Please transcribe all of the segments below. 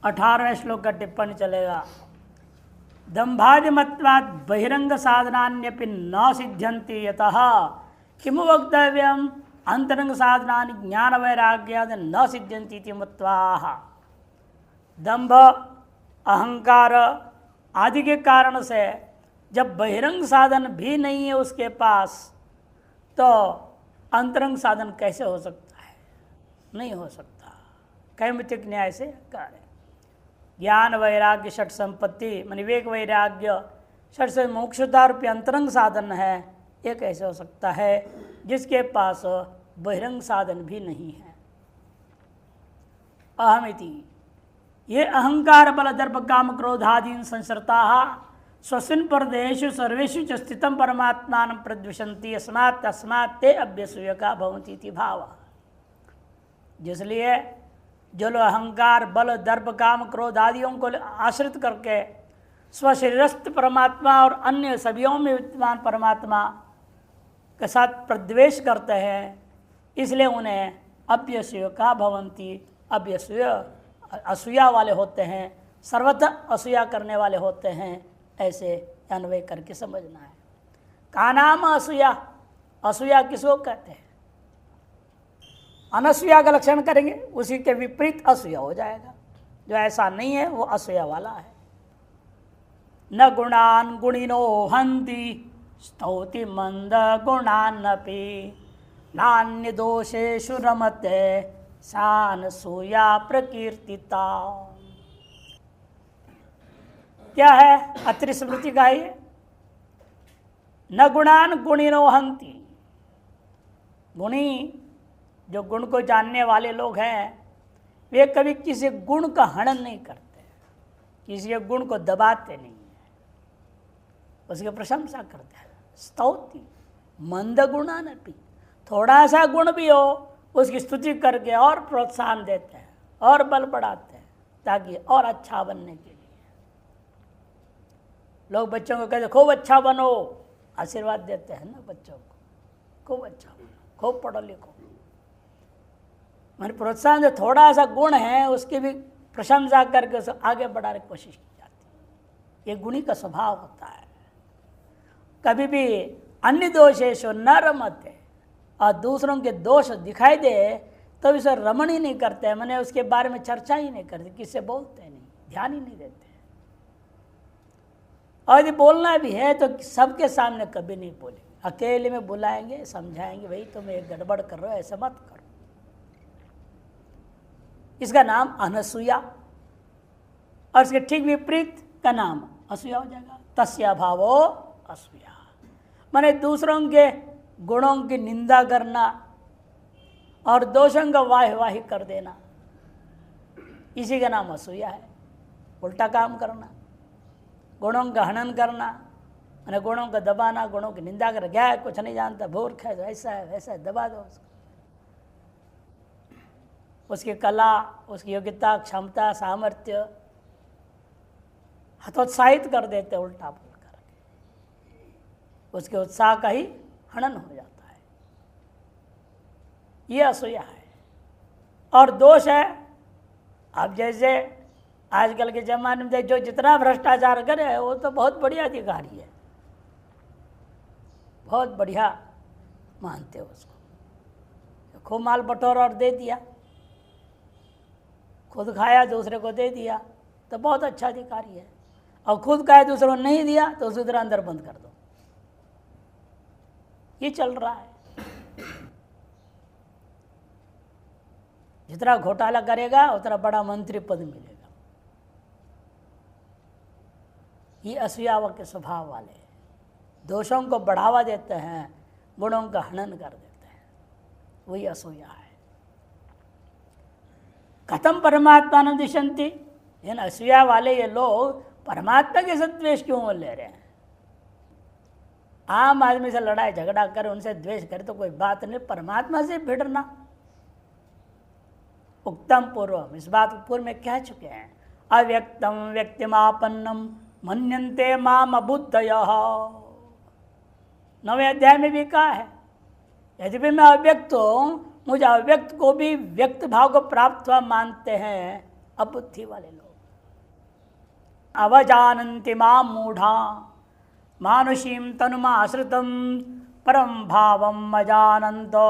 18वें श्लोक का टिप्पणी चलेगा। दंभादिमत्वात् बहिरंग साधनान्यपि न सिद्ध्यन्ति यतः किम वक्तव्यम अंतरंग साधनानि ज्ञान वैराग्यादि न सिद्ध्यन्ति इति मत्वाः। दंभ अहंकार आदि के कारण से जब बहिरंग साधन भी नहीं है उसके पास, तो अंतरंग साधन कैसे हो सकता है? नहीं हो सकता। कैमितिक न्याय से कार्य ज्ञान वैराग्य षट संपत्ति मन विवेक वैराग्य षट से मोक्षता रूपी अंतरंग साधन है। ये कैसे हो सकता है जिसके पास बहिरंग साधन भी नहीं है? अहमिति ये अहंकार बल दर्प काम क्रोधादीन संसरता स्वस्मिन् परदेषु सर्वेषु च स्थितं परमात्मानं प्रद्विषन्ति अस्मात् तस्मात् ते अभ्यसूयका भवन्ति इति भावः। जिसलिए जो लोग अहंकार बल दर्प काम क्रोध आदियों को आश्रित करके स्वशरीरस्थ परमात्मा और अन्य सभीयों में विद्यमान परमात्मा के साथ प्रद्वेष करते हैं, इसलिए उन्हें अभ्यसूयका भवन्ति, अभ्यसूय असूया वाले होते हैं, सर्वतः असूया करने वाले होते हैं। ऐसे अन्वय करके समझना है। का नाम असूया? असूया किसको कहते हैं? अनसूया का लक्षण करेंगे उसी के विपरीत असूया हो जाएगा। जो ऐसा नहीं है वो असूया वाला है। न गुणान गुणिनो हन्ति स्तौति मंद गुणानपि नान्य दोषेषु रमते सानसूया प्रकीर्तिता। क्या है? अत्रि स्मृति का ही न गुणान गुणिनो हन्ति। गुणी जो गुण को जानने वाले लोग हैं वे कभी किसी गुण का हनन नहीं करते, किसी के गुण को दबाते नहीं है, उसकी प्रशंसा करते हैं। स्तौति मंद गुणानपि, थोड़ा सा गुण भी हो उसकी स्तुति करके और प्रोत्साहन देते हैं और बल बढ़ाते हैं ताकि और अच्छा बनने के लिए। लोग बच्चों को कहते खूब अच्छा बनो, आशीर्वाद देते हैं ना बच्चों को, खूब अच्छा बनो, खूब पढ़ो लिखो। मैंने प्रोत्साहन जो थोड़ा सा गुण है उसकी भी प्रशंसा करके उसे आगे बढ़ाने की कोशिश की जाती है। ये गुणी का स्वभाव होता है। कभी भी अन्य दोषेषु न रमते, और दूसरों के दोष दिखाई दे तो इसे रमण ही नहीं करते, मैंने उसके बारे में चर्चा ही नहीं करते, किससे बोलते नहीं, ध्यान ही नहीं देते। और यदि बोलना भी है तो सबके सामने कभी नहीं बोलेंगे, अकेले में बुलाएंगे, समझाएंगे भाई तुम एक गड़बड़ कर रहे हो, ऐसा मत करो। इसका नाम अनसूया, और इसके ठीक विपरीत का नाम असूया हो जाएगा। तस्या भावो असूया, माने दूसरों के गुणों की निंदा करना और दोषों का वाहवाही कर देना, इसी का नाम असूया है। उल्टा काम करना, गुणों का हनन करना, मैंने गुणों का दबाना, गुणों की निंदा कर, क्या है कुछ नहीं जानता, मूर्ख है, ऐसा है वैसा है, दबा दो उसको। उसकी कला, उसकी योग्यता, क्षमता, सामर्थ्य हतोत्साहित कर देते उल्टा बोल कर, उसके उत्साह का ही हनन हो जाता है। ये असूया है। और दोष है, अब जैसे आजकल के जमाने में जो जितना भ्रष्टाचार करे वो तो बहुत बढ़िया अधिकारी है, बहुत बढ़िया मानते हो उसको। खूब माल बटोरा और दे दिया, खुद खाया दूसरे को दे दिया तो बहुत अच्छा अधिकारी है, और खुद खाया दूसरे को नहीं दिया तो उसे उधर अंदर बंद कर दो। ये चल रहा है। जितना घोटाला करेगा उतना बड़ा मंत्री पद मिलेगा। ये असूया के स्वभाव वाले दोषों को बढ़ावा देते हैं, गुणों का हनन कर देते हैं, वही असूया है। कथम परमात्मा न दिशंति, इन असूया वाले ये लोग परमात्मा के साथ द्वेष क्यों ले रहे हैं? आम आदमी से लड़ाई झगड़ा कर उनसे द्वेष करे तो कोई बात नहीं, परमात्मा से भिड़ना। उक्तम पूर्वम, इस बात को पूर्व में कह चुके हैं। अव्यक्तम व्यक्तिमापन्नम मन्यन्ते माम अबुद्धयः, 9वें अध्याय में भी कहा है, यदि भी मैं अव्यक्त हूँ मुझे अव्यक्त को भी व्यक्त भाव को प्राप्त हुआ मानते हैं अबुद्धि वाले लोग। अवजानन्ति मां मूढ़ा मानुषीं तनुमाश्रितं परं भावम् अजानन्तो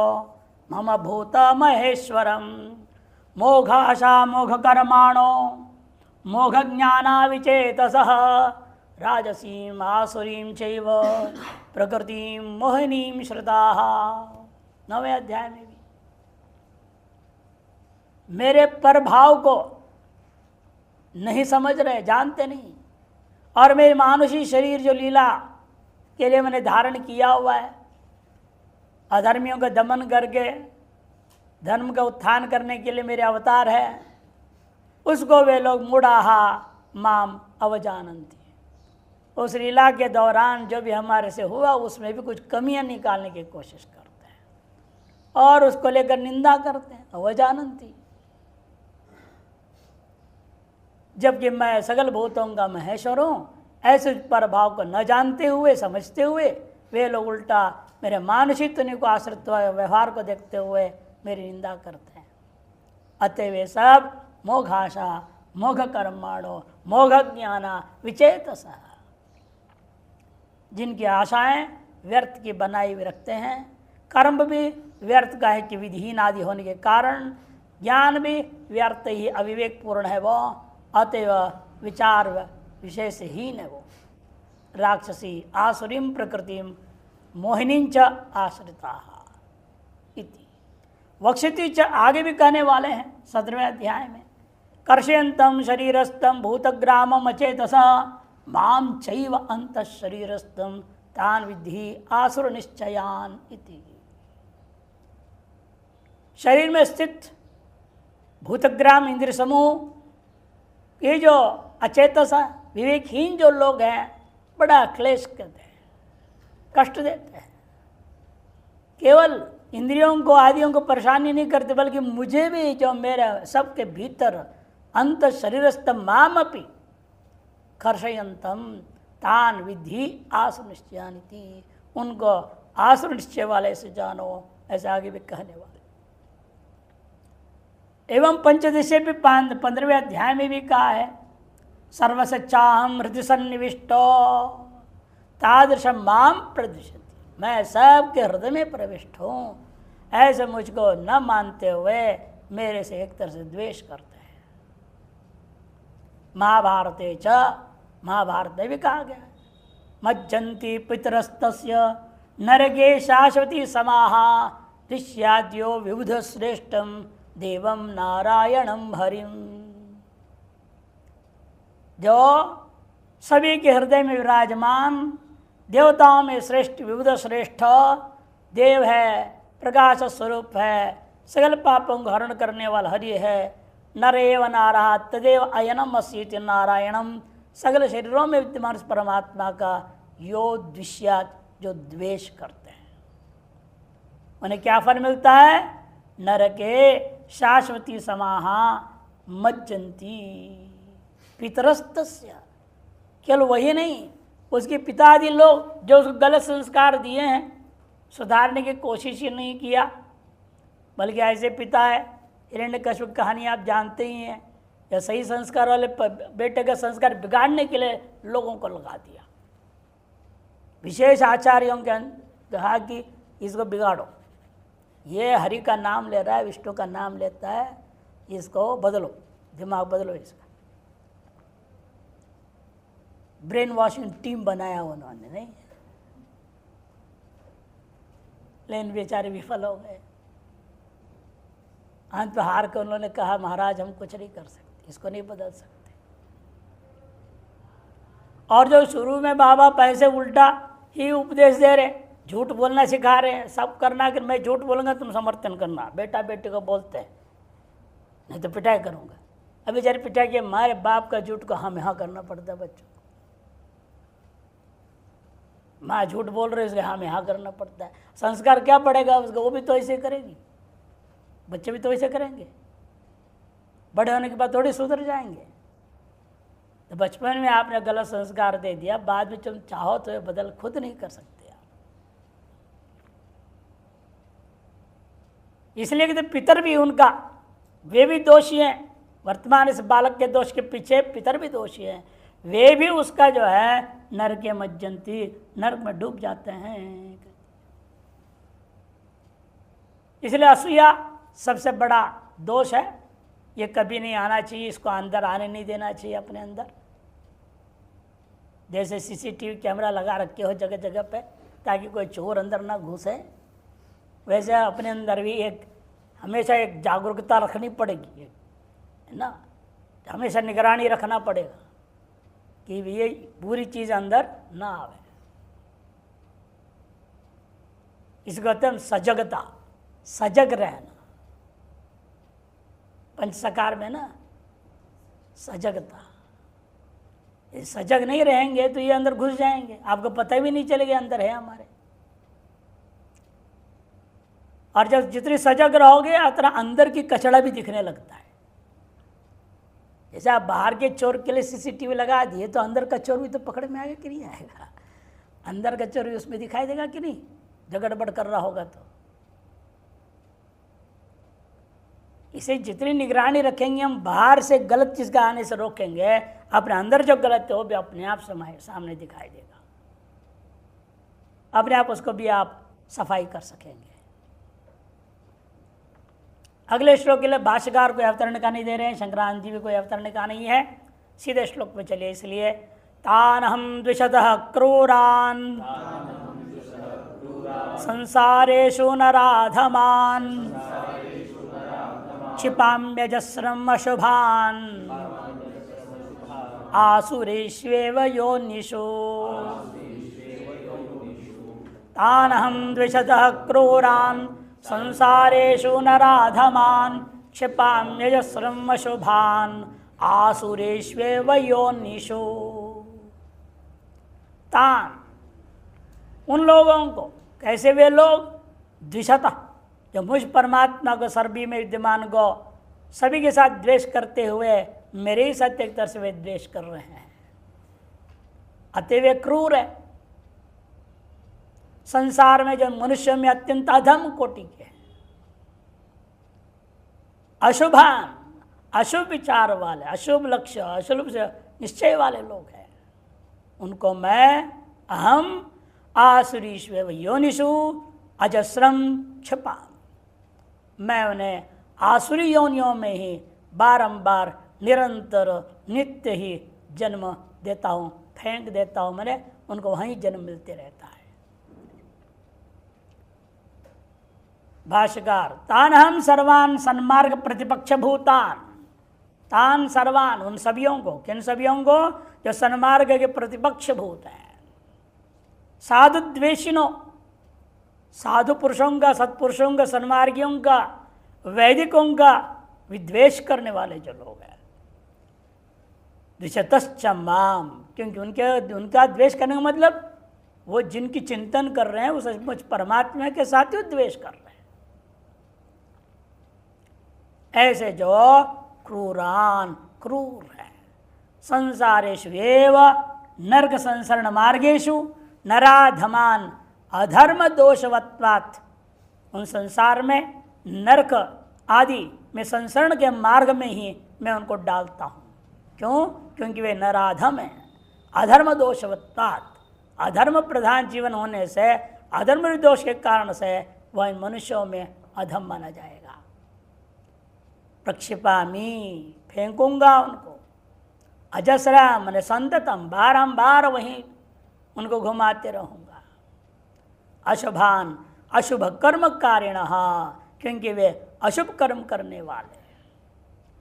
मम भूतमहेश्वरं मोघाशा मोघकर्माणो मोघज्ञानाविचेतसः राजसीम् आसुरीं चैव प्रकृतिं मोहिनीं श्रुताः। 9वें अध्याय में भी मेरे प्रभाव को नहीं समझ रहे, जानते नहीं, और मेरे मानुषी शरीर जो लीला के लिए मैंने धारण किया हुआ है, अधर्मियों का दमन करके धर्म का उत्थान करने के लिए मेरे अवतार है, उसको वे लोग मूढ़ाहा माम अवजानन्ति। उस लीला के दौरान जो भी हमारे से हुआ उसमें भी कुछ कमियां निकालने की कोशिश करते हैं और उसको लेकर निंदा करते हैं, अवजानन्ति। जबकि मैं सकल भूतों का महेश्वर हूँ, ऐसे प्रभाव को न जानते हुए समझते हुए वे लोग उल्टा मेरे मानसिक तनि को आश्रित व्यवहार को देखते हुए मेरी निंदा करते हैं। अतः वे सब मोघाशा मोघ कर्माणो मोघ ज्ञाना विचेतसा, जिनकी आशाएं व्यर्थ की बनाई हुई रखते हैं, कर्म भी व्यर्थ का है कि विधिहीन आदि होने के कारण, ज्ञान भी व्यर्थ ही अविवेक पूर्ण है वो, अतएव विचार विषय से हीन है वो। राक्षसी आसुरीं प्रकृतिम मोहिनींच आश्रिता इति वक्षति च, आगे भी कहने वाले हैं 17वें अध्याय में, कर्षयन्तम शरीरस्थम भूतग्रामम अचेतसा माम चैव अंतः शरीरस्थम तान विद्धि आसुर निश्चयान इति। शरीर में स्थित भूतग्राम इंद्रिय समूह, ये जो अचेतसा विवेकहीन जो लोग हैं, बड़ा क्लेश करते हैं, कष्ट देते हैं। केवल इंद्रियों को आदियों को परेशानी नहीं करते, बल्कि मुझे भी जो मेरे सबके भीतर अंत शरीरस्थ मामपि कर्षयन्तम तान विधि आसुर निश्चयानिति, उनको आसुर निश्चय वाले से जानो, ऐसे आगे भी कहने वाले। एवं पंचदशे भी 15वें अध्याय में भी कहा है, सर्वसच्चाहम हृदय सन्निविष्टो तादृश माम प्रदिशति, मैं सबके हृदय में प्रविष्ट हूँ, ऐसे मुझको न मानते हुए मेरे से एक तरह से द्वेष करते हैं। महाभारते च, महाभारत में भी कहा गया, मज्जन्ति पितरस्तस्य नरके शाश्वती समाहा ऋष्याद्यो विबुध श्रेष्ठम देवम नारायणम हरिम। जो सभी के हृदय में विराजमान, देवताओं में श्रेष्ठ विबुध श्रेष्ठ देव है, प्रकाश स्वरूप है, सकल पापों को हरण करने वाला हरि है, नरेव नारः तदेव अयनम अस्येति नारायणम, सकल शरीरों में विद्यमान परमात्मा का यो द्विष्यात्, जो द्वेष करते हैं उन्हें क्या फल मिलता है? नरके शाश्वती समाहा मज्जन्ति पितरस्तस्य। केवल वही नहीं, उसके पितादि लोग जो उसको गलत संस्कार दिए हैं, सुधारने की कोशिश ही नहीं किया, बल्कि ऐसे पिता है, हिरण्यकश्यप की कहानी आप जानते ही हैं, या सही संस्कार वाले बेटे का संस्कार बिगाड़ने के लिए लोगों को लगा दिया। विशेष आचार्यों के कहा कि इसको बिगाड़ो, ये हरि का नाम ले रहा है, विष्णु का नाम लेता है, इसको बदलो, दिमाग बदलो इसका। ब्रेन वॉशिंग टीम बनाया उन्होंने, नहीं, लेकिन बेचारे विफल हो गए। अंत हार कर उन्होंने कहा, महाराज हम कुछ नहीं कर सकते, इसको नहीं बदल सकते। और जो शुरू में बाबा पैसे उल्टा ही उपदेश दे रहे, झूठ बोलना सिखा रहे हैं, सब करना कि मैं झूठ बोलूँगा तुम समर्थन करना, बेटा बेटे को बोलते हैं, नहीं तो पिटाई करूँगा। अभी बेचारे पिटाई के मारे बाप का झूठ को हम यहाँ करना पड़ता है बच्चों को। माँ झूठ बोल रहे इसलिए हम यहाँ करना पड़ता है। संस्कार क्या पड़ेगा उसका? वो भी तो ऐसे करेगी, बच्चे भी तो ऐसे करेंगे, बड़े होने के बाद थोड़ी सुधर जाएंगे। तो बचपन में आपने गलत संस्कार दे दिया, बाद में तुम चाहो तो ये बदल खुद नहीं कर सकते आप। इसलिए कि तो पितर भी उनका, वे भी दोषी हैं। वर्तमान इस बालक के दोष के पीछे पितर भी दोषी हैं। वे भी उसका जो है नरके मज्जंती, नरक में डूब जाते हैं। इसलिए असूया सबसे बड़ा दोष है, ये कभी नहीं आना चाहिए, इसको अंदर आने नहीं देना चाहिए अपने अंदर। जैसे सीसीटीवी कैमरा लगा रखे हो जगह जगह पे ताकि कोई चोर अंदर ना घुसे, वैसे अपने अंदर भी एक हमेशा एक जागरूकता रखनी पड़ेगी, है ना। हमेशा निगरानी रखना पड़ेगा कि ये बुरी चीज़ अंदर ना आवे। इसको कहते हैं सजगता, सजग रहना। पंचसकार में ना सजगता, ये सजग नहीं रहेंगे तो ये अंदर घुस जाएंगे, आपको पता भी नहीं चलेगा अंदर है हमारे। और जब जितनी सजग रहोगे उतना अंदर की कचड़ा भी दिखने लगता है। जैसे आप बाहर के चोर के लिए सीसीटीवी लगा दिए तो अंदर का चोर भी तो पकड़ में आएगा कि नहीं आएगा? अंदर का चोर भी उसमें दिखाई देगा कि नहीं, जो गड़बड़ कर रहा होगा तो। इसे जितनी निगरानी रखेंगे हम, बाहर से गलत चीज़ का आने से रोकेंगे, अपने अंदर जो गलत है वो भी अपने आप सामने दिखाई देगा, अपने आप उसको भी आप सफाई कर सकेंगे। अगले श्लोक के लिए भाष्यकार कोई अवतरण का नहीं दे रहे हैं, संक्रांति भी कोई अवतरण का नहीं है, सीधे श्लोक में चलिए। इसलिए तानहम द्विषतः क्रूरान संसारेषु नराधमान क्षिपाम्यजस्रम अशुभान आसुरेष्वेव योनिषु। तानहम द्विषतः क्रूरान संसारेषु नराधमान क्षिपाम्यजस्रम अशुभान आसुरेष्वेव योनिषु। तान उन लोगों को, कैसे वे लोग, द्विषतः जो मुझ परमात्मा को सर्वी में विद्यमान को सभी के साथ द्वेष करते हुए मेरे ही साथ एक तरह से वे द्वेष कर रहे हैं, अतः वे क्रूर है। संसार में जो मनुष्य में अत्यंत अधम कोटि के अशुभान, अशुभ विचार वाले, अशुभ लक्ष्य, अशुभ निश्चय वाले लोग हैं, उनको मैं अहम आसुरीष्वेव योनिषु अजस्रम क्षिपा, मैं उन्हें आसुरी योनियों में ही बारंबार निरंतर नित्य ही जन्म देता हूँ, फेंक देता हूँ, मैंने उनको वहीं जन्म मिलते रहता है। भाष्यकार तान हम सर्वान सन्मार्ग प्रतिपक्ष भूतान, तान सर्वान उन सभियों को, किन सभियों को, जो सन्मार्ग के प्रतिपक्ष भूत हैं, साधु द्वेषिनों, साधु पुरुषों का, सत्पुरुषों का, सन्मार्गियों का, वैदिकों का विद्वेष करने वाले जो लोग हैं, द्विषतश्च माम, क्योंकि उनका द्वेष करने का मतलब वो जिनकी चिंतन कर रहे हैं वो सचमुच परमात्मा के साथ ही द्वेष कर रहे हैं। ऐसे जो क्रूरान, क्रूर है, संसारेषु एव नरक संसरण मार्गेषु नराधमान अधर्म दोषवत्वात्, उन संसार में नरक आदि में संसरण के मार्ग में ही मैं उनको डालता हूँ। क्यों? क्योंकि वे नराधम हैं, अधर्म दोषवत्वात्, अधर्म प्रधान जीवन होने से, अधर्म दोष के कारण से वह इन मनुष्यों में अधम माना जाएगा। प्रक्षिपामी, फेंकूंगा उनको, अजस्रा मैंने संततम, बारंबार वहीं उनको घुमाते रहूँगा। अशुभान, अशुभ कर्म कारिण, क्योंकि वे अशुभ कर्म करने वाले।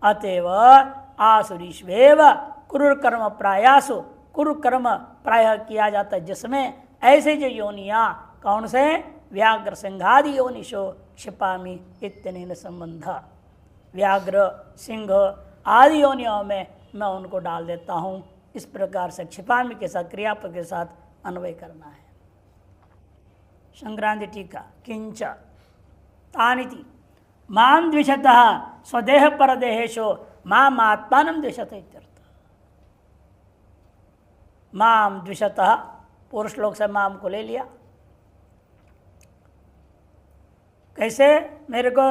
अतएव आसुरीष्वेव कुरुर कर्म प्रायासु, कुरु कर्म प्राय किया जाता है जिसमें, ऐसे जो योनियाँ, कौन से, व्याघ्र सिंहादि योनिशो क्षिपामी इत्यनेन संबंध, व्याघ्र सिंह आदि योनियों में मैं उनको डाल देता हूँ। इस प्रकार से क्षिपामी के साथ क्रियापद के साथ अन्वय करना है। संक्रांति टीका किंच तानिति मां द्विषतः स्वदेह परदेहेशो माम आत्मानं द्विषते इत्यर्थ। माम द्विषतः पूर्व श्लोक से माम को ले लिया। कैसे, मेरे को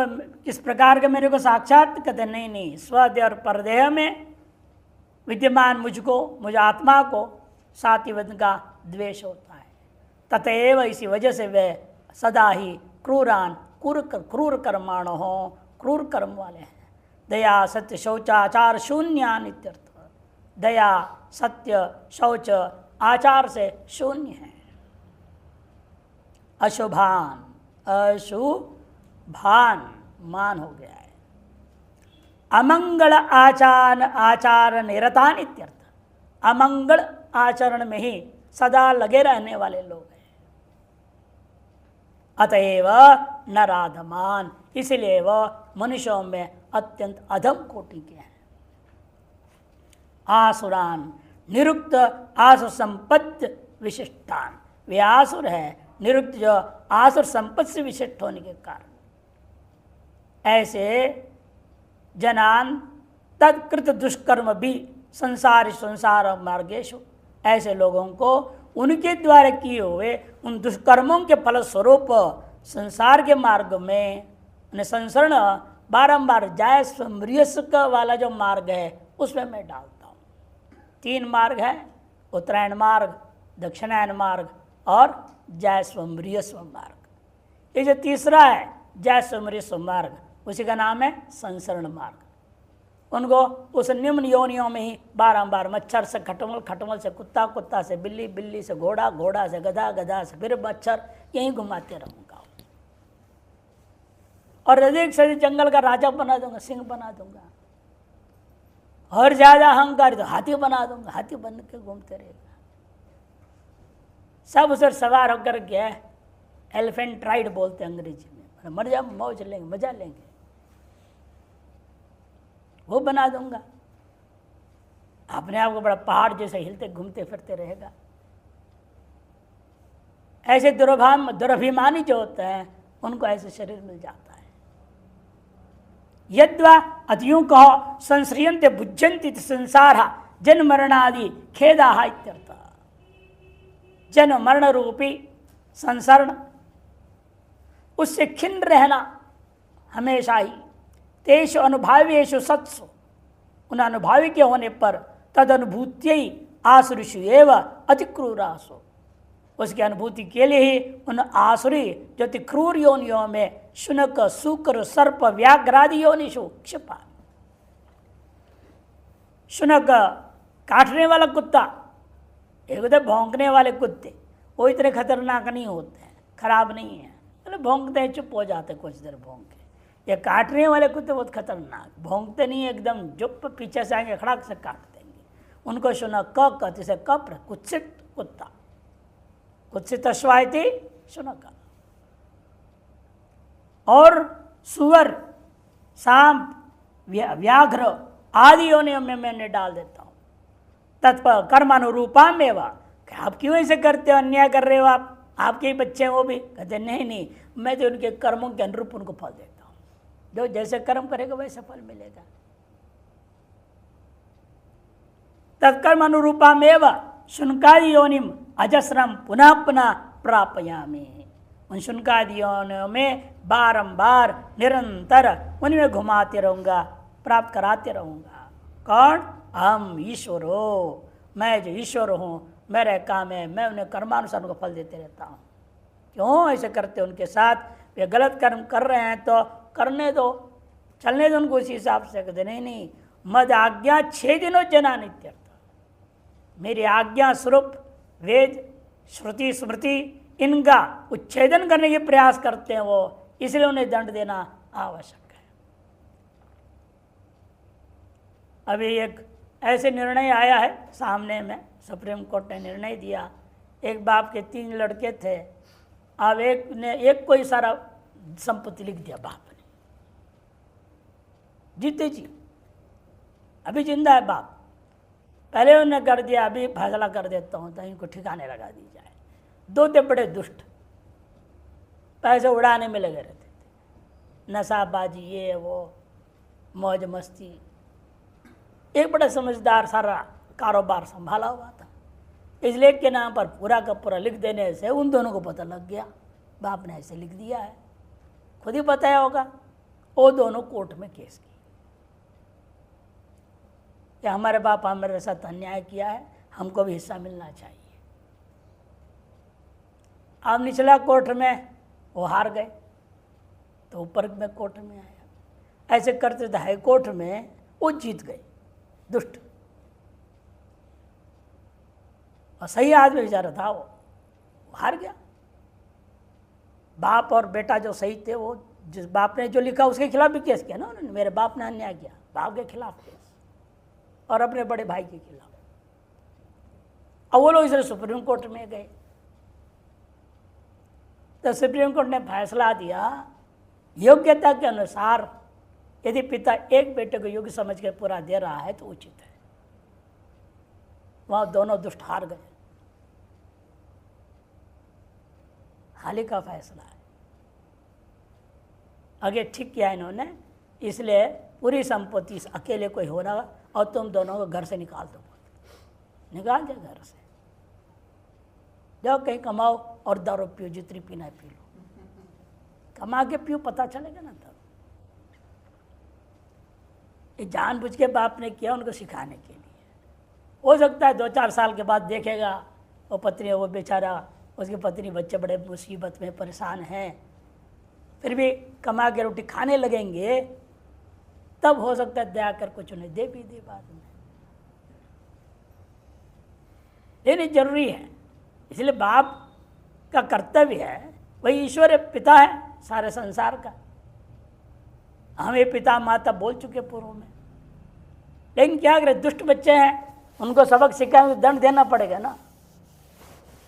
किस प्रकार के, मेरे को साक्षात कहते नहीं, स्वदेह और परदेह में विद्यमान मुझको, मुझ आत्मा को साथ ही उनका द्वेष होता है। तथैव इसी वजह से वे सदा ही क्रूर कर्माण हो, क्रूर कर्म वाले हैं। दया सत्य शौचाचार शून्यान इत्यर्थ। दया सत्य शौच आचार से शून्य है। अशुभान मान हो गया है। अमंगल आचार निरतान इत्यर्थ। अमंगल आचरण में ही सदा लगे रहने वाले लोग हैं। अतएव नराधमान, इसलिए वह मनुष्यों में अत्यंत अधम कोटि के हैं। आसुरान निरुक्त आसुर संपत्ति विशिष्टान, वे आसुर है निरुक्त जो आसुर संपत्ति से विशिष्ट होने के कारण। ऐसे जनान तत्कृत दुष्कर्म भी संसार मार्गेशु, ऐसे लोगों को उनके द्वारा किए हुए उन दुष्कर्मों के फलस्वरूप संसार के मार्ग में संसरण बारंबार जाय स्वमृयस वाला जो मार्ग है उसमें मैं डालता हूँ। 3 मार्ग है, उत्तरायण मार्ग, दक्षिणायन मार्ग और जाय स्वमृयस्व मार्ग। ये जो तीसरा है जाय स्वमृयस्व मार्ग, उसी का नाम है संसरण मार्ग। उनको उस निम्न योनियों में ही बारंबार मच्छर से खटमल, खटमल से कुत्ता, कुत्ता से बिल्ली, बिल्ली से घोड़ा, घोड़ा से गधा, गधा से फिर मच्छर, यहीं घुमाते रहूँगा। और अधिक से अधिक जंगल का राजा बना दूंगा, सिंह बना दूंगा। और ज्यादा अहंकार तो हाथी बना दूंगा, हाथी बन के घूमते रहेगा। सब उस सवार होकर के एलिफेंट राइड बोलते हैं अंग्रेजी में, मर जा मौज लेंगे, मजा लेंगे, वो बना दूंगा। अपने आप को बड़ा पहाड़ जैसे हिलते घूमते फिरते रहेगा। ऐसे दुर्भिमानी जो होते हैं उनको ऐसे शरीर मिल जाता है। यद्वा अतियों कहो संश्रियंते बुझ्यंति संसार जन्म मरणादि खेदा इत्यर्थ। जन्म मरण रूपी संसरण उससे खिन्न रहना हमेशा ही। तेषु अनुभाव्येषु सत्सु, उन अनुभावी के होने पर तद अनुभूत्यै आसुरिषु एव अति क्रूरासु, उसकी अनुभूति के लिए ही उन आसुरी जो अति क्रूर योनियों में शुनक, शुक्र, सर्प, व्याघ्रादि योनिषु क्षिपा। शुनक काटने वाला कुत्ता, एक होते भौंकने वाले कुत्ते, वो इतने खतरनाक नहीं होते हैं, खराब नहीं है, मतलब भौंकते हैं चुप हो जाते कुछ देर भौंक के। ये काटने वाले कुत्ते बहुत खतरनाक, भौंकते नहीं, एकदम चुप, पीछे से आएंगे खड़ाक से काट देंगे। उनको शुनक कहते से कप्र, कुत्सित कुत्ता, कुत्सित अश्वायती शुनक। और सुअर, सांप, व्याघ्र आदि योनियों में मैंने डाल देता हूँ। तत्पर कर्मानुरूपा में वा, आप क्यों ऐसे करते हो, अन्याय कर रहे हो आप, आपके ही बच्चे हैं वो भी। कहते नहीं, मैं तो उनके कर्मों के अनुरूप उनको फल देता हूँ, जो जैसे कर्म करेगा वैसे फल मिलेगा। तत्कर्म अनुरूपा में वा शुनकादि योनिम अजस्रम पुनः पुनः प्रापयामि। उन शुनकादि योनियों में बारंबार निरंतर उनमें घुमाते रहूँगा, प्राप्त कराते रहूँगा। कौन? हम ईश्वर हो, मैं जो ईश्वर हूँ, मेरे काम है, मैं उन्हें कर्मानुसार उनको फल देते रहता हूँ। क्यों ऐसे करते उनके साथ? वे गलत कर्म कर रहे हैं तो करने दो, चलने दो उनको उसी हिसाब से। कहते नहीं, मद आज्ञा 6 दिनों जना नित्यर्थ। मेरी आज्ञा स्वरूप वेद, श्रुति, स्मृति इनका उच्छेदन करने के प्रयास करते हैं वो, इसलिए उन्हें दंड देना आवश्यक है। अभी एक ऐसे निर्णय आया है सामने में, सुप्रीम कोर्ट ने निर्णय दिया, एक बाप के 3 लड़के थे, अब एक को ही सारा संपत्ति लिख दिया बाप ने, जीते जी, अभी जिंदा है बाप, पहले उन्होंने कर दिया, अभी फैसला कर देता हूँ तो इनको ठिकाने लगा दी जाए। 2 थे बड़े दुष्ट, पैसे उड़ाने में लगे रहते थे, नशाबाजी, ये वो, मौज मस्ती। एक बड़ा समझदार सारा कारोबार संभाला हुआ था, इसलिए के नाम पर पूरा का पूरा लिख देने से उन दोनों को पता लग गया, बाप ने ऐसे लिख दिया है, खुद ही बताया होगा। वो दोनों कोर्ट में केस की, कि हमारे बाप हमारे साथ अन्याय किया है, हमको भी हिस्सा मिलना चाहिए। अब निचला कोर्ट में वो हार गए तो ऊपर में कोर्ट में आया, ऐसे करते थे हाई कोर्ट में वो जीत गए, दुष्ट। और सही आदमी बेचारा था, वो हार गया। बाप और बेटा जो सही थे, वो जिस बाप ने जो लिखा उसके खिलाफ भी केस किया ना उन्होंने, मेरे बाप ने अन्याय किया, बाप के खिलाफ केस, और अपने बड़े भाई के खिलाफ। अब वो लोग इसलिए सुप्रीम कोर्ट में गए तो सुप्रीम कोर्ट ने फैसला दिया योग्यता के अनुसार यदि पिता एक बेटे को योग्य समझ के पूरा दे रहा है तो उचित है। वहां दोनों दुष्ट हार गए। हाल ही का फैसला है, आगे ठीक किया इन्होंने, इसलिए पूरी संपत्ति अकेले कोई होना और तुम दोनों को घर से निकाल दो, निकाल दे घर से, जाओ कहीं कमाओ और दारू पियो, जितनी पीना है पी लो, कमा के पियो, पता चलेगा ना तब। ये जानबूझ के बाप ने किया उनको सिखाने के लिए। हो सकता है 2-4 साल के बाद देखेगा वो पत्नी, वो बेचारा, उसकी पत्नी बच्चे बड़े मुसीबत में परेशान हैं, फिर भी कमा के रोटी खाने लगेंगे, तब हो सकता है दया कर कुछ उन्हें दे भी दे बाद में। लेनी जरूरी है, इसलिए बाप का कर्तव्य है, वही ईश्वर पिता है सारे संसार का। हमें पिता माता बोल चुके पूर्व में, लेकिन क्या करें, दुष्ट बच्चे हैं, उनको सबक सिखाने दंड देना पड़ेगा ना,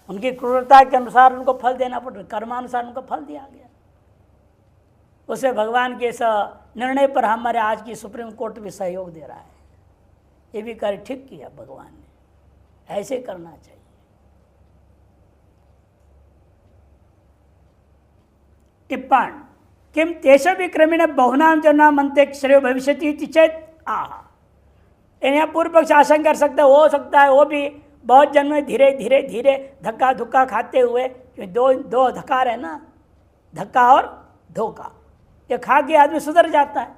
उनकी क्रूरता के अनुसार उनको फल देना पड़ेगा, कर्मानुसार उनको फल दिया गया। उसे भगवान के इस निर्णय पर हमारे आज की सुप्रीम कोर्ट भी सहयोग दे रहा है। ये भी कार्य ठीक किया भगवान ने, ऐसे करना चाहिए। टिप्पण किम तेष भी क्रमेण बहुनाम जन्म अंत्य श्रेय भविष्यति चेत आह। यहाँ पूर्व पक्ष आशंका कर सकता है, हो सकता है वो भी बहुत जन्म में धीरे धीरे धीरे धक्का धुक्का खाते हुए, दो धक्कार है ना, धक्का और धोखा, ये खा के आदमी सुधर जाता है।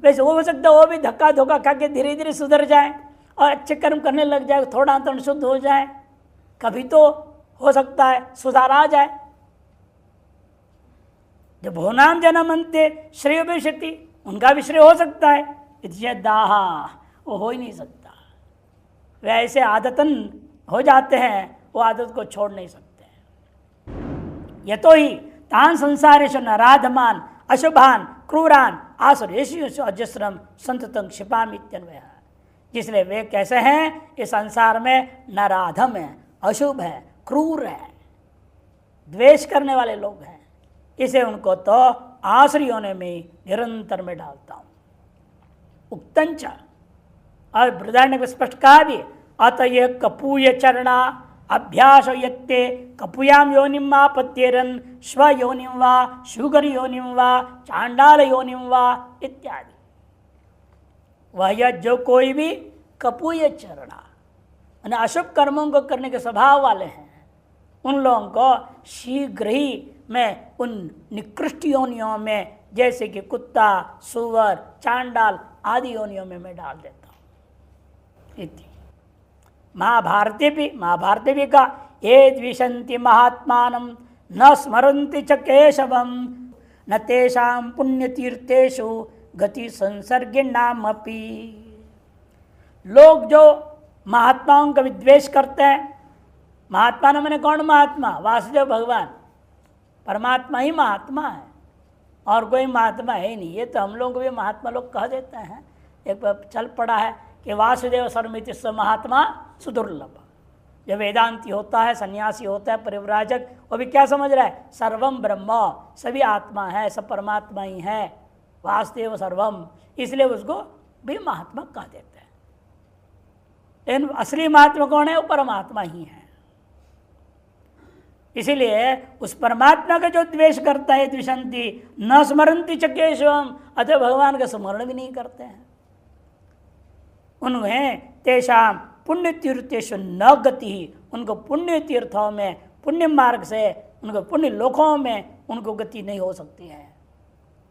वैसे वो हो सकता है वो भी धक्का धोखा खा के धीरे धीरे सुधर जाए और अच्छे कर्म करने लग जाए, थोड़ा अंतर शुद्ध हो जाए, कभी तो हो सकता है सुधार आ जाए। जब भोनाम जन्म अंत्य श्रेय भविष्यति, उनका भी श्रेय हो सकता है, दाहा वो हो ही नहीं सकता। वे ऐसे आदतन हो जाते हैं, वो आदत को छोड़ नहीं सकते। यतो ही तान संसारेषु नराधमान अशुभान क्रूरान आसुरेषु अजस्रम संततं क्षिपामीत्यन्वयः। जिसलिए वे कैसे हैं, इस संसार में नराधम है, अशुभ है, क्रूर है, द्वेष करने वाले लोग हैं, इसे उनको तो आसुरी होने में निरंतर में डालता हूं। उक्तंच, और बृहदारण्यक ने स्पष्ट कहा भी, अतः कपूय चरणा अभ्यास यत्ते कपूयाम योनिम वा पत्येरन स्व योनिम वा शुगर योनिम वा चांडाल योनिम वा इत्यादि। वह जो कोई भी कपूय चरणा अशुभ कर्मों को करने के स्वभाव वाले हैं, उन लोगों को शीघ्र ही मैं उन निकृष्ट योनियों में, जैसे कि कुत्ता, सुअर, चांडाल आदि योनियों में मैं डाल देता हूँ। महाभारते भी का ये द्विषन्ति महात्मानं न स्मरन्ति च केशवं न तेषां पुण्यतीर्थेषु गति संसर्गिणामपि। लोग जो महात्माओं का विद्वेष करते हैं, महात्मा न मैंने कौन महात्मा, वासुदेव भगवान, परमात्मा ही महात्मा है और कोई महात्मा है ही नहीं। ये तो हम लोग को भी महात्मा लोग कह देते हैं, एक चल पड़ा है कि वासुदेव सर्वमिति स महात्मा सुदुर्लभ। जब वेदांती होता है, सन्यासी होता है, परिव्राजक, वो भी क्या समझ रहा है, सर्वम ब्रह्म, सभी आत्मा है, सब परमात्मा ही है, वासुदेव सर्वम, इसलिए उसको भी महात्मा कह देते हैं। लेकिन असली महात्मा कौन है, वो परमात्मा ही है। इसीलिए उस परमात्मा का जो द्वेष करता है, द्विषंति न स्मरंति च केशवम, अतः भगवान का स्मरण भी नहीं करते हैं। उन्हें तेषाम पुण्य तीर्थेषु न गति, उनको पुण्य तीर्थों में, पुण्य मार्ग से, उनको पुण्य लोकों में उनको गति नहीं हो सकती है।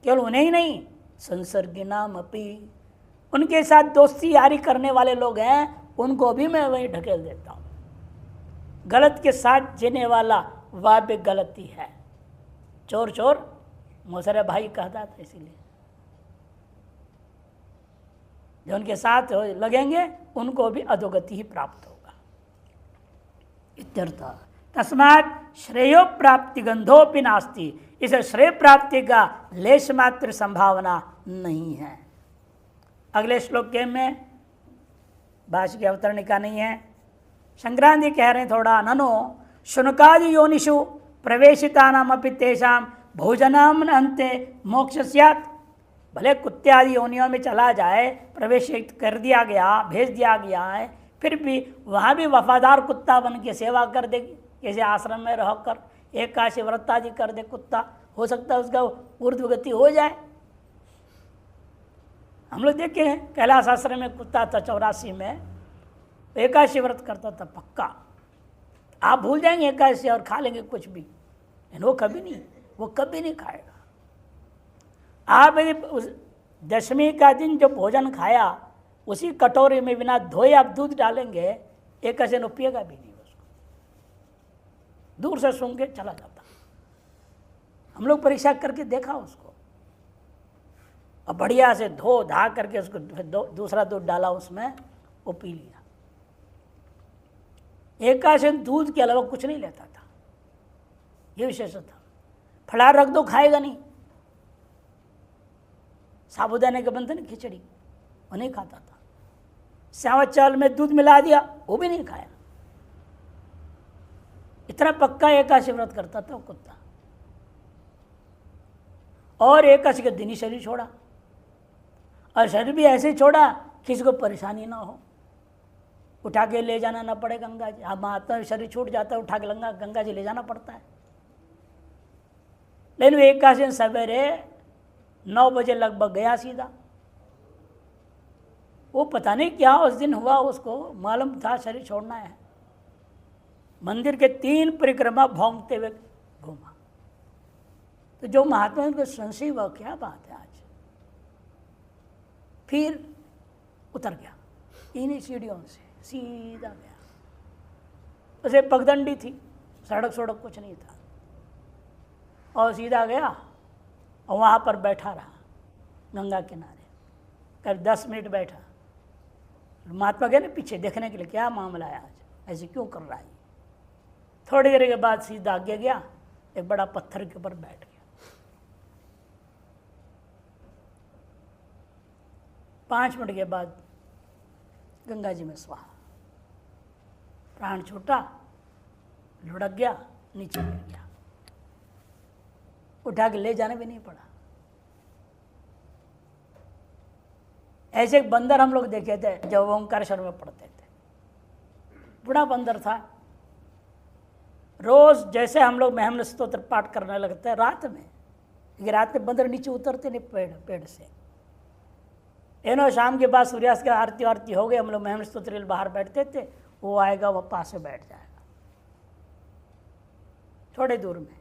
केवल उन्हें ही नहीं, संसर्गिणाम अपि, उनके साथ दोस्ती यारी करने वाले लोग हैं, उनको भी मैं वहीं ढकेल देता हूँ। गलत के साथ जीने वाला वह भी गलती है। चोर चोर मोसरे भाई कहता था, इसीलिए जो उनके साथ लगेंगे उनको भी अधोगति ही प्राप्त होगा। इत्यर्थ तस्मात् श्रेयो प्राप्ति गंधोपि नास्ति, इसे श्रेय प्राप्ति का लेश मात्र संभावना नहीं है। अगले श्लोक के में भाष्य की अवतरणिका नहीं है, संक्रांति कह रहे हैं थोड़ा। ननो शुनकादि योनिषु प्रवेशितानामपि तेषां भोजनाम अंते मोक्ष स्यात्। भले कुत्ते आदि योनियों में चला जाए, प्रवेश कर दिया गया, भेज दिया गया है, फिर भी वहाँ भी वफादार कुत्ता बन के सेवा कर दे, जैसे आश्रम में रहकर एकादशी व्रत आदि कर दे कुत्ता, हो सकता है उसका ऊर्ध्वगति हो जाए। हम लोग देखे हैं कैलाश आश्रम में कुत्ता था 84 में, एकादशी व्रत करता था पक्का। आप भूल जाएंगे एकादशी और खा लेंगे कुछ भी, वो कभी नहीं, वो कभी नहीं खाएगा। आप यदि उस दशमी का दिन जो भोजन खाया उसी कटोरी में बिना धोए आप दूध डालेंगे, एकादशी ने पिएगा भी नहीं उसको, दूर से सूंघ के चला जाता। हम लोग परीक्षा करके देखा उसको, और बढ़िया से धो धा करके उसको दूसरा दूध डाला उसमें, वो पी लिया। एकादशी दूध के अलावा कुछ नहीं लेता था, ये विशेषता था। फलाहार रख दो खाएगा नहीं, साबुदाने का बनता ना खिचड़ी, वो नहीं खाता था। सावत चावल में दूध मिला दिया, वो भी नहीं खाया। इतना पक्का एकादशी व्रत करता था वो कुत्ता। और एकादशी के दिन ही शरीर छोड़ा, और शरीर भी ऐसे छोड़ा किसी को परेशानी ना हो, उठा के ले जाना ना पड़े गंगा जी। अब महात्मा शरीर छूट जाता है, उठा के गंगा जी ले जाना पड़ता है। लेकिन एकादशी सवेरे 9 बजे लगभग गया सीधा। वो पता नहीं क्या उस दिन हुआ, उसको मालूम था शरीर छोड़ना है। मंदिर के 3 परिक्रमा भौंकते हुए घूमा। तो जो महात्मा उनको संशय हुआ, क्या बात है आज। फिर उतर गया इन्हीं सीढ़ियों से, सीधा गया। उसे पगडंडी थी, सड़क कुछ नहीं था, और सीधा गया और वहाँ पर बैठा रहा गंगा किनारे। करीब 10 मिनट बैठा। महात्मा गए ना पीछे देखने के लिए, क्या मामला है आज, ऐसे क्यों कर रहा है। थोड़ी देर के बाद सीधा आगे गया, एक बड़ा पत्थर के ऊपर बैठ गया। 5 मिनट के बाद गंगा जी में स्वाहा, प्राण छूटा, लुढ़क गया, नीचे गिर गया। उठा के ले जाने भी नहीं पड़ा। ऐसे एक बंदर हम लोग देखे थे जब ओंकारेश्वर में पढ़ते थे, बूढ़ा बंदर था। रोज जैसे हम लोग महमन स्तोत्र पाठ करने लगते हैं रात में, लेकिन रात में बंदर नीचे उतरते नहीं पेड़ से। एनो शाम के बाद सूर्यास्त की आरती हो गई, हम लोग महमन स्तोत्र बाहर बैठते थे, वो आएगा, वो पास से बैठ जाएगा थोड़े दूर में।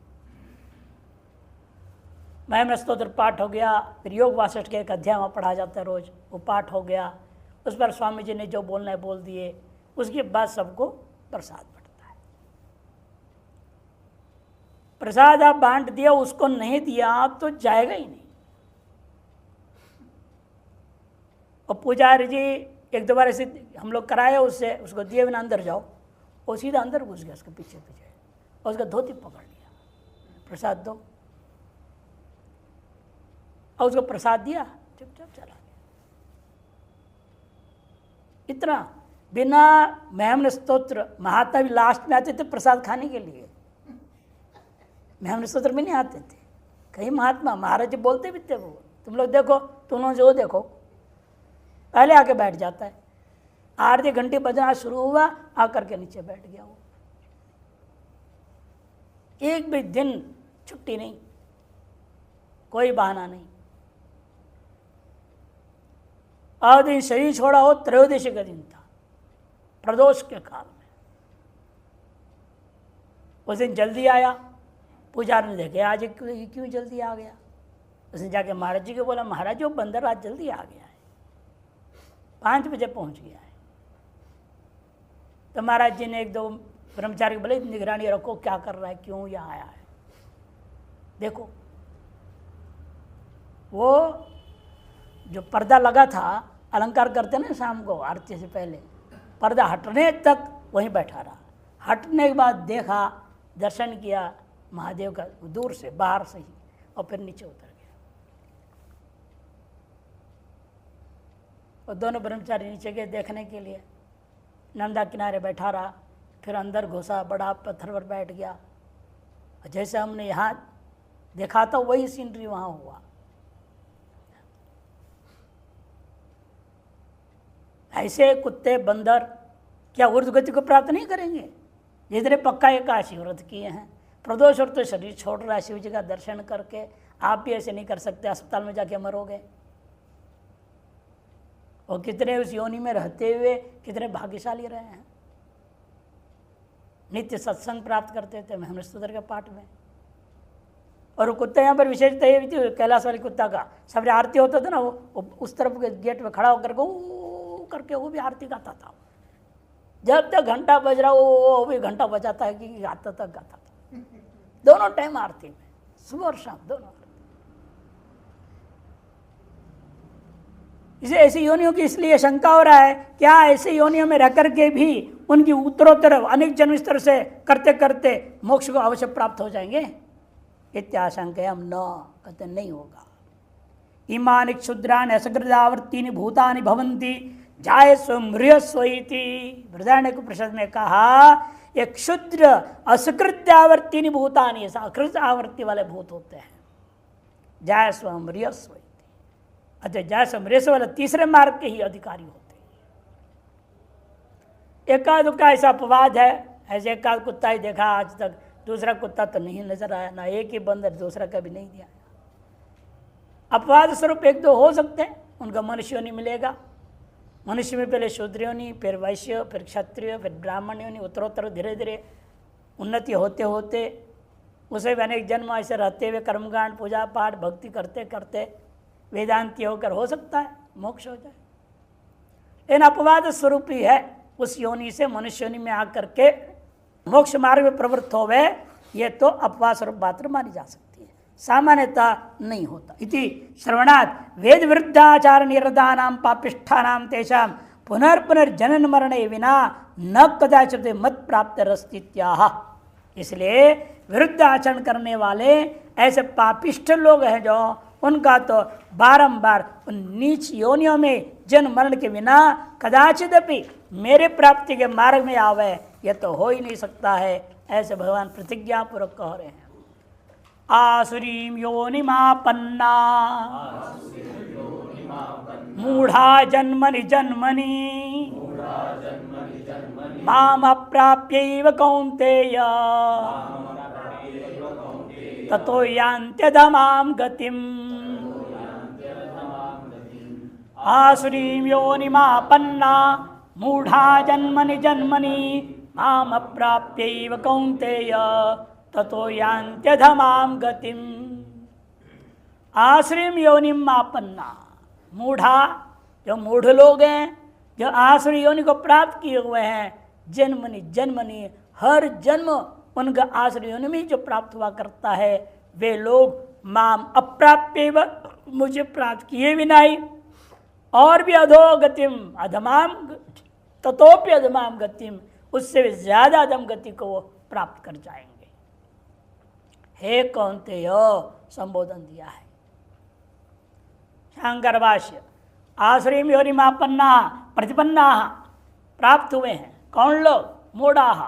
महमन स्तोत्र पाठ हो गया, फिर योग वासिष्ठ के एक अध्याय में पढ़ा जाता है रोज, वो पाठ हो गया। उस पर स्वामी जी ने जो बोलना है बोल दिए। उसके बाद सबको प्रसाद बंटता है। प्रसाद आप बांट दिया, उसको नहीं दिया आप तो जाएगा ही नहीं। और पुजारी जी 1-2 बार ऐसे हम लोग कराए उससे, उसको दिए बिना अंदर जाओ, वो सीधा अंदर घुस गया उसके पीछे और उसका धोती पकड़ लिया, प्रसाद दो, और उसको प्रसाद दिया, चुपचाप चला गया। इतना बिना महमन स्तोत्र, महात्मा भी लास्ट में आते थे प्रसाद खाने के लिए, महमन स्तोत्र में नहीं आते थे। कई महात्मा महाराज जी बोलते भी थे, वो तुम लोग देखो, तुम लोग जो देखो, पहले आके बैठ जाता है। आरती घंटी बजना शुरू हुआ, आकर के नीचे बैठ गया वो। एक भी दिन छुट्टी नहीं, कोई बहाना नहीं। और दिन शरीर छोड़ा हो, त्रयोदशी का दिन था, प्रदोष के काल में। उस दिन जल्दी आया, पुजारी ने देखे आज क्यों जल्दी आ गया। उसने जाके महाराज जी को बोला, महाराज वो बंदर आज जल्दी आ गया है। 5 बजे पहुंच गया है। तो महाराज जी ने 1-2 ब्रह्मचारी बोले निगरानी रखो, क्या कर रहा है, क्यों यहाँ आया है। देखो वो जो पर्दा लगा था, अलंकार करते ना शाम को आरती से पहले, पर्दा हटने तक वहीं बैठा रहा। हटने के बाद देखा, दर्शन किया महादेव का दूर से, बाहर से ही, और फिर नीचे उतर गया। और दोनों ब्रह्मचारी नीचे गए देखने के लिए। नर्मदा किनारे बैठा रहा, फिर अंदर घुसा, बड़ा पत्थर पर बैठ गया। जैसे हमने यहाँ देखा था वही सीनरी वहाँ हुआ। ऐसे कुत्ते बंदर क्या ऊर्ध्व गति को प्राप्त नहीं करेंगे? जितने पक्का एकादशी व्रत किए हैं, प्रदोष और तो शरीर छोड़ रहा है, शिव जी का दर्शन करके आप भी ऐसे नहीं कर सकते, अस्पताल में जाके मरोगे। और कितने उस योनि में रहते हुए कितने भाग्यशाली रहे हैं। नित्य सत्संग प्राप्त करते थे महेंद्र स्तोत्र के पाठ में। और वो कुत्ता यहाँ पर विशेषता ये भी थी, कैलाश वाली कुत्ता का सबरे आरती होता था ना, वो उस तरफ के गेट में खड़ा होकर करके वो भी आरती गाता था। जब तक घंटा बज रहा वो भी घंटा बजाता है कि गाता तक गाता था। दोनों टाइम आरती में, सुबह और शाम दोनों। इसे ऐसी योनियों की इसलिए शंका हो रहा है, क्या ऐसी योनियों में रह करके भी उनकी उत्तरोत्तर अनेक जन्म इस तरह से करते करते मोक्ष को अवश्य प्राप्त हो जाएंगे? इत्याशंका हम न कहते नहीं होगा। इमानि क्षुद्रानि असकृदावर्तीनि भूतानि भवन्ति जायस्व मृयस्वइति। बृहदारण्यक उपनिषद में कहा ये क्षुद्र असकृत्यावर्तीनि भूतानि, अकृत आवर्ती वाले भूत होते हैं। जायस्व मृयस्वइति, अच्छा जायस्व मृयस्व वाले तीसरे मार्ग के ही अधिकारी होते हैं। एकाध का ऐसा अपवाद है, ऐसे एकाध कुत्ता ही देखा आज तक, दूसरा कुत्ता तो नहीं नजर आया, ना एक ही बंदर दूसरा का भी नहीं दिया। अपवाद स्वरूप 1-2 हो सकते हैं, उनका मनुष्य नहीं मिलेगा। मनुष्य में पहले शूद्र योनि, फिर वैश्य, फिर क्षत्रिय, फिर ब्राह्मण योनि, उत्तरोत्तर धीरे धीरे उन्नति होते होते उसे भी अनेक जन्म ऐसे रहते हुए कर्मकांड पूजा पाठ भक्ति करते करते वेदांती होकर हो सकता है मोक्ष हो जाए। लेकिन अपवाद स्वरूप ही है, उस योनि से मनुष्य योनि में आकर के मोक्ष मार्ग में प्रवृत्त होवे, ये तो अपवाद स्वरूप मात्र मानी जा सकती है, सामान्यतः नहीं होता। इति श्रवणात् वेद विरुद्धाचार निरदानां पापिष्ठानां तेषां पुनर्पुनर्जनन मरणे विना न कदाचित मत प्राप्त रस्तित्याह। इसलिए विरुद्ध आचरण करने वाले ऐसे पापिष्ठ लोग हैं जो उनका तो बारंबार उन नीच योनियों में जन्म मरण के बिना कदाचित भी मेरे प्राप्ति के मार्ग में आवे, यह तो हो ही नहीं सकता है। ऐसे भगवान प्रतिज्ञा पूर्वक कह रहे हैं। आसुरीं योनिमापन्ना मूढ़ा जन्मनि जन्मनि माम अप्राप्यैव कौन्तेय ततो यान्त्यधमां गतिम्। आसुरीं योनिमापन्ना मूढ़ा जन्मनि जन्मनि माम अप्राप्यैव कौन्तेय ततो यान्त्यधमां गतिम्। आसुरीं योनिम् आपन्ना, मूढ़ा जो मूढ़ लोग हैं, जो आसुरी योनि को प्राप्त किए हुए हैं, जन्मनि जन्मनि हर जन्म उनका आसुरी योनि में जो प्राप्त हुआ करता है, वे लोग माम अप्राप्यैव मुझे प्राप्त किए भी नहीं, और भी अधोगतिम अधमाम ततोपि अधमाम गतिम, उससे भी ज्यादा अधम गति को वो प्राप्त कर जाएंगे। हे कौन्तेय संबोधन दिया है। शंकर भाष्य आसुरीं योनिमापन्ना प्रतिपन्ना प्राप्त हुए हैं। कौन लोग? मूढ़ाः।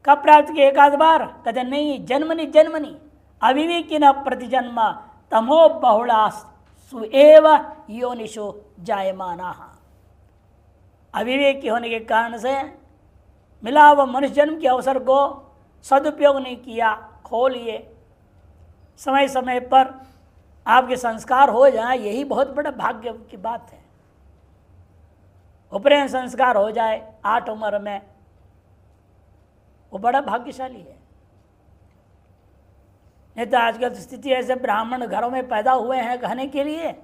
कब प्राप्त किए? एक आध बार? कहते नहीं, जन्मनि जन्मनि अविवेकिन प्रतिजन्म तमो बहुलासु एव योनिषु जायमानाः। अविवेकी होने के कारण से मिला हुआ मनुष्य जन्म के अवसर को सदुपयोग नहीं किया, खो लिए। समय समय पर आपके संस्कार हो जाए, यही बहुत बड़ा भाग्य की बात है। उपनयन संस्कार हो जाए 8 उम्र में, वो बड़ा भाग्यशाली है। नहीं तो आजकल स्थिति ऐसे ब्राह्मण घरों में पैदा हुए हैं कहने के लिए,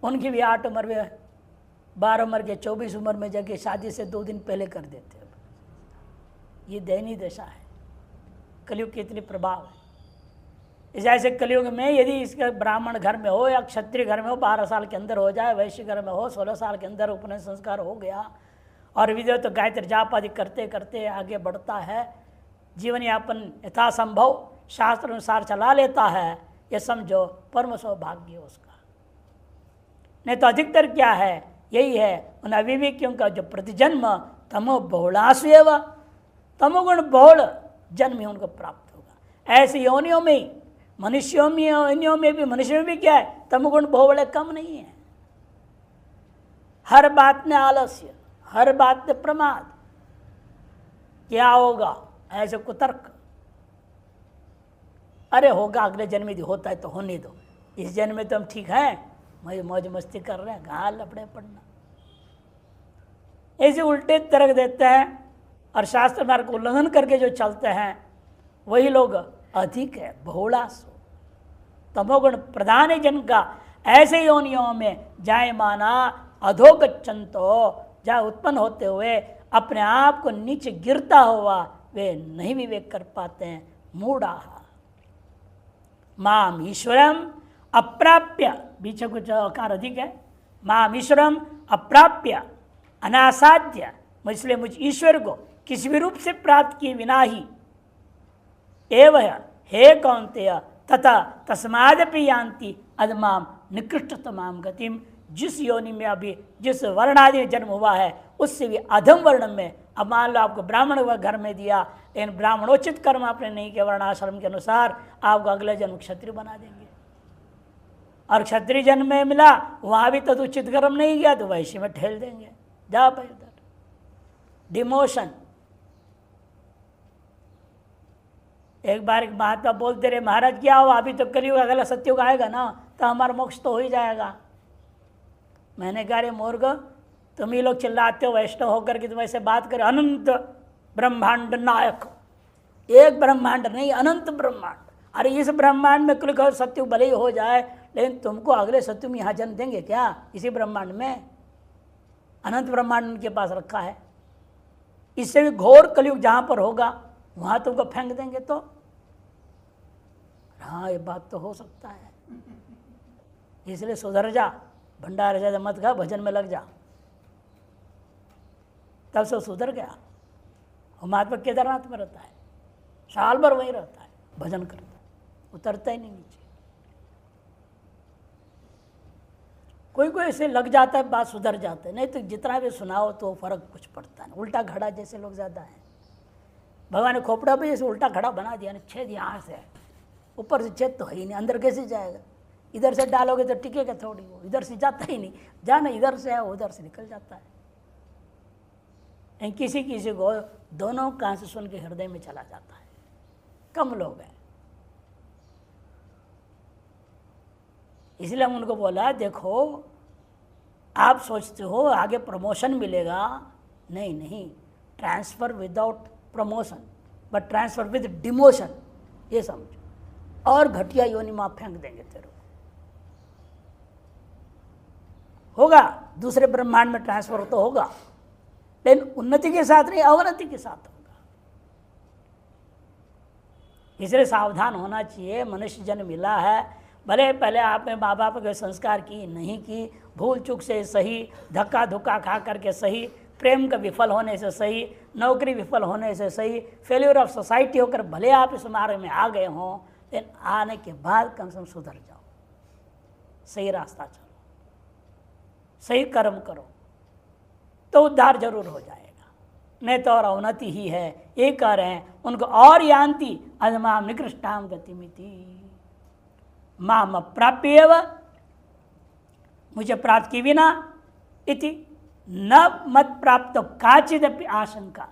उनकी भी 8 उम्र में 12 उम्र के 24 उम्र में जाके शादी से 2 दिन पहले कर देते हैं। ये दयनीय दशा है, कलयुग के इतने प्रभाव है। इस ऐसे कलयुग में यदि इसका ब्राह्मण घर में हो या क्षत्रिय घर में हो 12 साल के अंदर हो जाए, वैश्य घर में हो 16 साल के अंदर उपनयन संस्कार हो गया और विधि तो गायत्री जाप आदि करते करते आगे बढ़ता है, जीवन यापन यथासंभव शास्त्र अनुसार चला लेता है, ये समझो परम सौभाग्य उसका। नहीं तो अधिकतर क्या है, यही है उन अविवेकियों का जो प्रतिजन्म तमो बहुलास्वेव, तमोगुण बहुल जन्म ही उनको प्राप्त होगा। ऐसी योनियों में मनुष्यों में योनियों में भी मनुष्यों में भी क्या है, तमोगुण बहुल कम नहीं है। हर बात में आलस्य, हर बात में प्रमाद, क्या होगा ऐसे कुतर्क, अरे होगा अगले जन्म यदि होता है तो होने दो, इस जन्म में तो हम ठीक हैं, मौज मस्ती कर रहे हैं, कहाँ लपड़े पड़ना। ऐसे उल्टे तर्क देते हैं और शास्त्र मार्ग को उल्लंघन करके जो चलते हैं वही लोग अधिक है, बहुलासो तमोगुण प्रधान जन का ऐसे योनियों में जायमाना अधोगच्छन्तो, जहाँ उत्पन्न होते हुए अपने आप को नीचे गिरता हुआ वे नहीं विवेक कर पाते हैं। मूढ़ा माम ईश्वरम अप्राप्य, बीच कुछ आकार अधिक है, माम ईश्वरम अप्राप्य अनासाध्य, इसलिए मुझ ईश्वर को किसी भी रूप से प्राप्त किए बिना ही एवं हे कौन्तेय तथा तस्मादपि यान्ति अधमाम निकृष्टतमाम गतिम, जिस योनि में अभी जिस वर्णादि में जन्म हुआ है उससे भी अधम वर्ण में। अब मान लो आपको ब्राह्मण हुआ घर में दिया, लेकिन ब्राह्मणोचित कर्म आपने नहीं किया वर्णाश्रम के अनुसार, आपको अगले जन्म क्षत्रिय बना देंगे। और क्षत्रिय जन्म में मिला वहाँ भी तदुचित कर्म नहीं किया तो वैश्य में ठेल देंगे, जा भाई उधर, डिमोशन। एक बार एक महात्मा बोलते रहे, महाराज क्या हुआ, अभी तो कलयुग अगला सत्युग आएगा ना तो हमारा मोक्ष तो हो ही जाएगा। मैंने कहा रे मूर्ख, तुम ही लोग चिल्लाते हो वैष्णव होकर के तुम ऐसे बात करें, अनंत ब्रह्मांड नायक, एक ब्रह्मांड नहीं अनंत ब्रह्मांड। अरे इस ब्रह्मांड में कलयुग सत्युग भले ही हो जाए, लेकिन तुमको अगले सत्युग में यहाँ जन्म देंगे क्या इसी ब्रह्मांड में? अनंत ब्रह्मांड उनके पास रखा है। इससे भी घोर कलयुग जहाँ पर होगा वहाँ तुमको फेंक देंगे तो हाँ ये बात तो हो सकता है। इसलिए सुधर जा, भंडारे ज्यादा मत खा, भजन में लग जा। तब से सुधर गया। और महात्मा केदारनाथ में रहता है, साल भर वहीं रहता है, भजन करता है, उतरता ही नहीं नीचे। कोई कोई ऐसे लग जाता है, बात सुधर जाता है, नहीं तो जितना भी सुनाओ तो फर्क कुछ पड़ता है। उल्टा घड़ा जैसे लोग ज़्यादा हैं, भगवान ने खोपड़ा भी जैसे उल्टा घड़ा बना दिया ना, छेद यहाँ से ऊपर से छेद तो है ही नहीं, अंदर कैसे जाएगा? इधर से डालोगे तो टिकेगा थोड़ी, वो इधर से जाता ही नहीं, जाना इधर से है उधर से निकल जाता है। किसी किसी को दोनों कान से सुन के हृदय में चला जाता है, कम लोग हैं। इसलिए हम उनको बोला देखो आप सोचते हो आगे प्रमोशन मिलेगा, नहीं नहीं, transfer without promotion but transfer with demotion, ये समझो। और घटिया योनि में आप फेंक देंगे तेरे को, होगा दूसरे ब्रह्मांड में ट्रांसफर तो होगा, लेकिन उन्नति के साथ नहीं अवनति के साथ होगा। इसलिए सावधान होना चाहिए। मनुष्य जन्म मिला है, भले पहले आपने माँ बाप के संस्कार की नहीं की, भूल चूक से सही, धक्का धुक्का खा करके सही, प्रेम का विफल होने से सही, नौकरी विफल होने से सही, फेल्यूर ऑफ सोसाइटी होकर भले आप इस मार्ग में आ गए हों, लेकिन आने के बाद कम से कम सुधर जाओ, सही रास्ता चलो, सही कर्म करो तो उद्धार जरूर हो जाएगा, नहीं तो और अवनति ही है। ये कह रहे हैं उनको और यान्ति अधमाम निकृष्टाम गतिमिति, माम अप्राप्य एव, मुझे प्राप्त की बिना, इति न मत प्राप्त काचिदपि आशंका।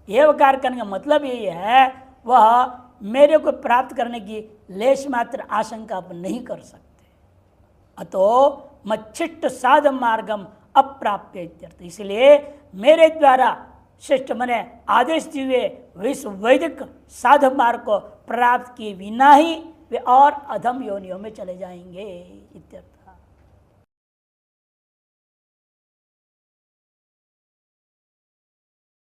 एवकार करने का मतलब यही है वह मेरे को प्राप्त करने की लेश मात्र आशंका आप नहीं कर सकते। अतो मच्छिष्ट साध मार्गम अप्राप्य इत्यर्थ। इसलिए मेरे द्वारा श्रेष्ठ मने आदेश दिए विश्व वैदिक साध मार्ग को प्राप्त किए बिना ही वे और अधम योनियों में चले जाएंगे इत्यर्थ।